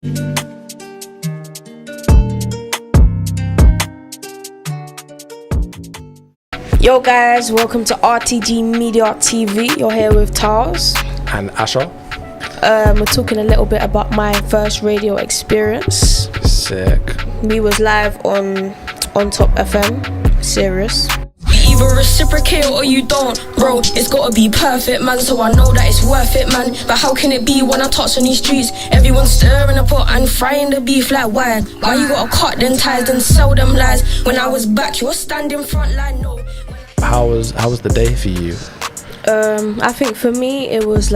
Yo guys, welcome to RTG Media TV. You're here with Talzz and Asha. We're talking a little bit about my first radio experience. Sick. We was live on OnTop FM, serious. You either reciprocate or you don't, bro. It's gotta be perfect, man. So I know that it's worth it, man. But how can it be when I touch on these streets? Everyone's stirring the pot and frying the beef like why? Why you gotta cut them ties and sell them lies? When I was back, you were standing front line, no. How was the day for you? I think for me it was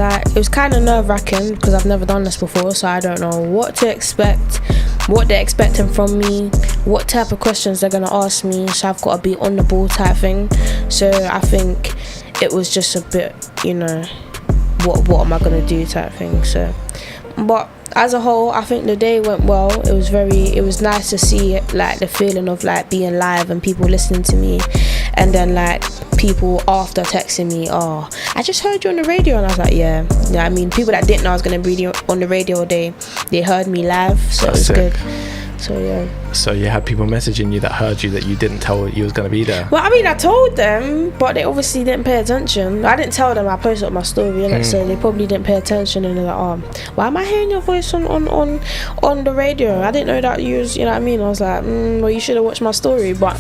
kind of nerve-wracking because I've never done this before, so I don't know what to expect, what they're expecting from me, what type of questions they're gonna ask me, so I've got to be on the ball type thing. So I think it was just a bit, what am I gonna do type thing. So, but as a whole, I think the day went well. It was nice to see like the feeling of like being live and people listening to me, and then like people after texting me, oh, I just heard you on the radio, and I was like, yeah. I mean, people that didn't know I was gonna be on the radio, they heard me live, so it's good. So yeah. So you had people messaging you that heard you that you didn't tell you was gonna be there. Well, I mean, I told them, but they obviously didn't pay attention. I didn't tell them. I posted up my story, innit? So they probably didn't pay attention, and they're like, oh, why am I hearing your voice on the radio? I didn't know that you was, you know what I mean? I was like, well, you should have watched my story, but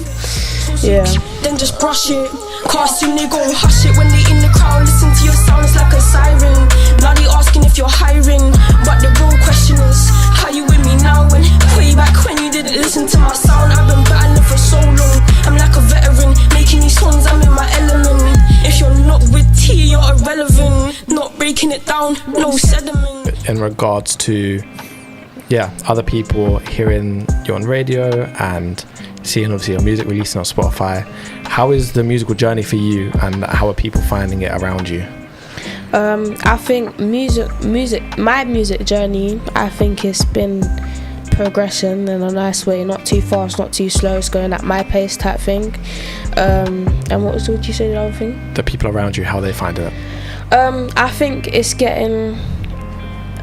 yeah. Then just brush it. Cause soon they go hush it when they in the crowd. Listen to your sounds like a siren. Now they asking if you're hiring, but the real question is, how you with me now? When way back when you didn't listen to my sound, I've been battling for so long. I'm like a veteran, making these songs, I'm in my element. If you're not with T, you're irrelevant. Not breaking it down, no sediment. In regards to other people hearing you on radio and seeing obviously your music releasing on Spotify, how is the musical journey for you, and how are people finding it around you? I think my music journey, I think it's been progression in a nice way, not too fast, not too slow. It's going at my pace type thing. And what did you say the other thing? The people around you, how they find it? I think it's getting,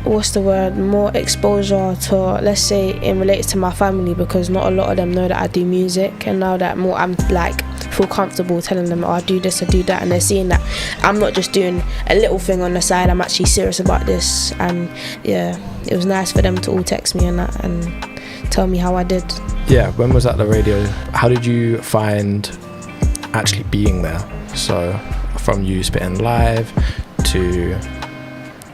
more exposure to, let's say, it relates to my family, because not a lot of them know that I do music, and now that more I'm like feel comfortable telling them, oh, I do this, I do that, and they're seeing that I'm not just doing a little thing on the side, I'm actually serious about this. And yeah, it was nice for them to all text me and that and tell me how I did. Yeah, when was that the radio? How did you find actually being there? So from you spitting live to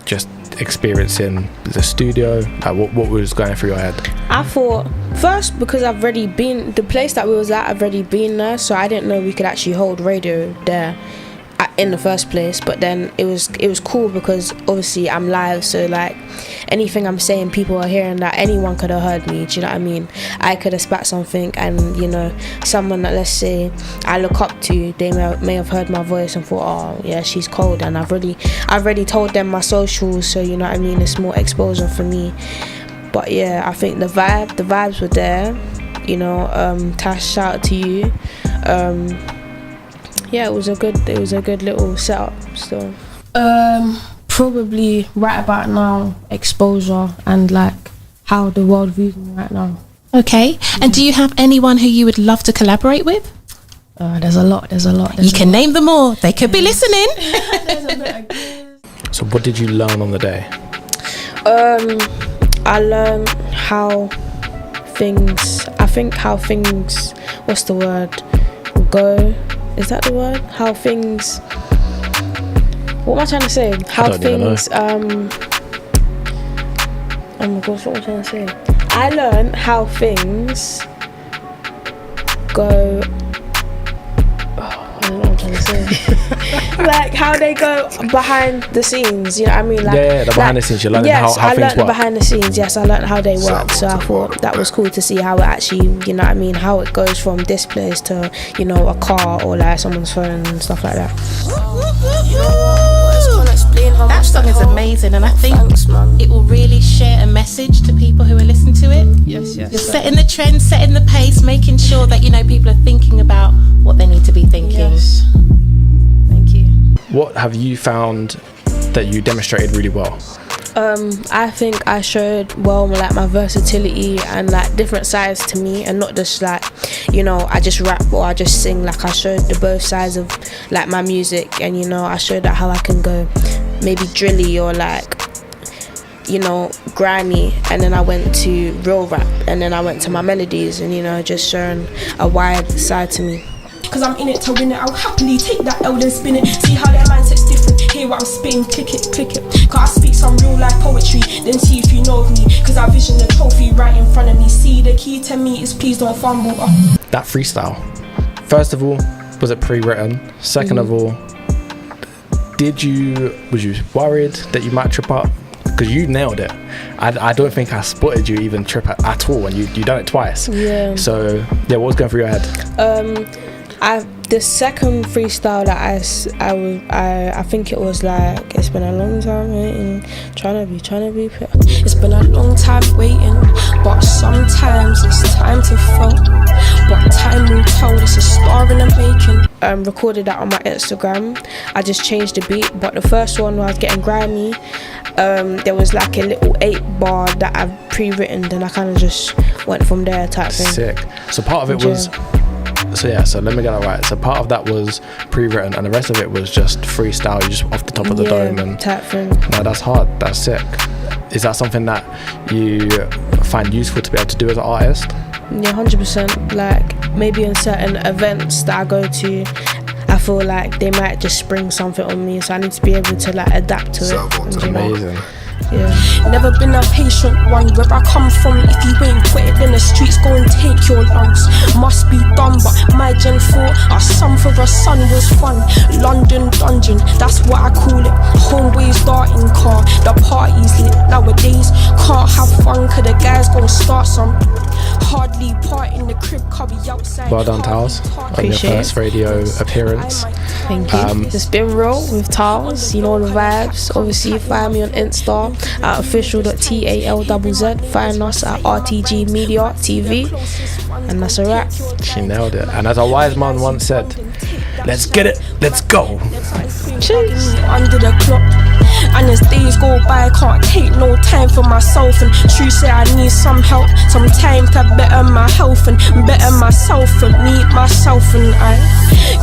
just experiencing the studio, what was going through your head? I thought first, because I've already been, the place that we was at, I've already been there, so I didn't know we could actually hold radio there in the first place. But then it was cool because obviously I'm live, so like anything I'm saying, people are hearing that. Anyone could have heard me, do you know what I mean? I could have spat something, and someone that, let's say, I look up to, they may have heard my voice and thought, oh yeah, she's cold. And I've already told them my socials, so you know what I mean, it's more exposure for me. But yeah, I think the vibes were there, Tash, shout out to you. Yeah, it was a good little setup still. Probably right about now, exposure and like how the world views me right now. Okay, and do you have anyone who you would love to collaborate with? There's a lot. You can name them all. They could be listening. There's a bit of So what did you learn on the day? I learned how things, what's the word, go. Is that the word? How things, what am I trying to say? How things, oh my gosh, what am I trying to say? I learned how things go, I don't know what I'm trying to say. Like how they go behind the scenes, you know what I mean? Like, the behind the scenes, you're learning how things work. Yes, I learned the behind the scenes, yes, I learned how they work. So I thought that was cool to see how it actually, you know what I mean, how it goes from this place to, a car or like someone's phone and stuff like that. That song is amazing, and I think it will really share a message to people who are listening to it. Yes. You're setting the trend, setting the pace, making sure that people are thinking about what they need to be thinking. Yes. Thank you. What have you found that you demonstrated really well? I think I showed like my versatility and like different sides to me, and not just like, you know, I just rap or I just sing. Like I showed the both sides of like my music, and you know, I showed that how I can go maybe drilly or like, you know, grimy, and then I went to real rap, and then I went to my melodies, and you know, just showing a wide side to me. Cause I'm in it to win it, I'll happily take that L and spin it. See how their mindset's different, hear what I'm spitting, click it. Cause I speak some real life poetry, then see if you know of me. Cause I vision the trophy right in front of me. See, the key to me is please don't fumble. That freestyle, first of all, was it pre-written? Second of all, was you worried that you might trip up? Because you nailed it. I don't think I spotted you even trip at all, and you done it twice. Yeah. So yeah, what was going through your head? The second freestyle that I think it was like, it's been a long time waiting, trying to be it's been a long time waiting, but sometimes it's time to fall. But time will tell, it's a star in the making. Recorded that on my Instagram. I just changed the beat, but the first one where I was getting grimy, there was like a little 8-bar that I've pre-written, then I kind of just went from there type thing. Sick. So part of it was, so let me get it right. So part of that was pre-written, and the rest of it was just freestyle, you just off the top of the dome and type thing. No, that's hard. That's sick. Is that something that you find useful to be able to do as an artist? Yeah, 100%. Like maybe in certain events that I go to, I feel like they might just spring something on me, so I need to be able to like adapt to it. Amazing. Yeah. Never been a patient one. Where I come from, if you ain't quit it, then the streets go and take your lungs. Must be done, but my Gen 4, our son for a son was fun. London dungeon, that's what I call it. Homeboys darting car, the party's lit. Nowadays, can't have fun, cause the guys gon' start some. Hardly part in the crib, can't be outside. Well done, Talzz, on your first radio appearance. Thank you. It's been real with Talzz, you know the vibes. Obviously, find me on Insta at official.talzz. Find us at RTG Media TV, and that's a wrap. She nailed it. And as a wise man once said, let's get it, let's go. Cheers. Under the clock, and as days go by, can't take no time for myself. And true say I need some help, some time to better my health and better myself and me, myself and I.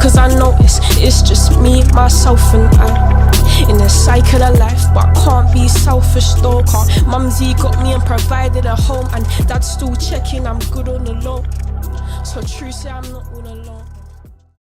Cause I know it's just me, myself and I. In the cycle of life, but can't be selfish though. Cause mumsy got me and provided a home, and dad's still checking I'm good on the low. So true say I'm not all alone.